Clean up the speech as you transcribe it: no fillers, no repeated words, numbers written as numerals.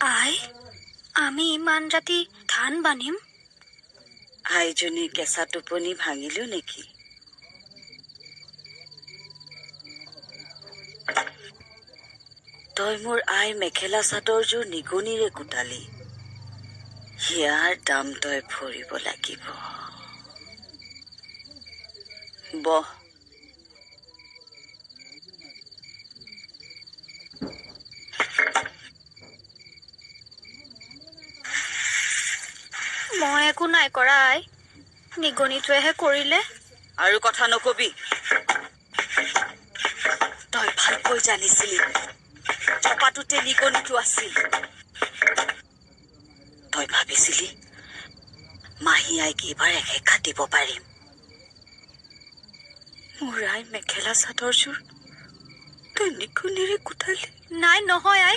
আই আমি ইমান ৰাতি ধান বান্ধিম? আইজনীৰ কেঁচা টোপনি ভাঙিলো নেকি? তই মোৰ আই মেখেলা চাদৰযোৰ নিগনিৰে কুটালি। হিয়াৰ দাম তই ভৰিব লাগিব। বহ। মই একো নাই কৰা আই, নিগনিটোৱেহে কৰিলে। আৰু কথা নকবি। তই ভালকৈ জানিছিলি চপাটোতে নিগনিটো আছিল। তই ভাবিছিলি মাহী আইক এইবাৰ এসেকা দিব পাৰিম। মোৰ আই মেখেলা চাদৰযোৰ তই নিগনিৰে কুটালি। নাই নহয় আই।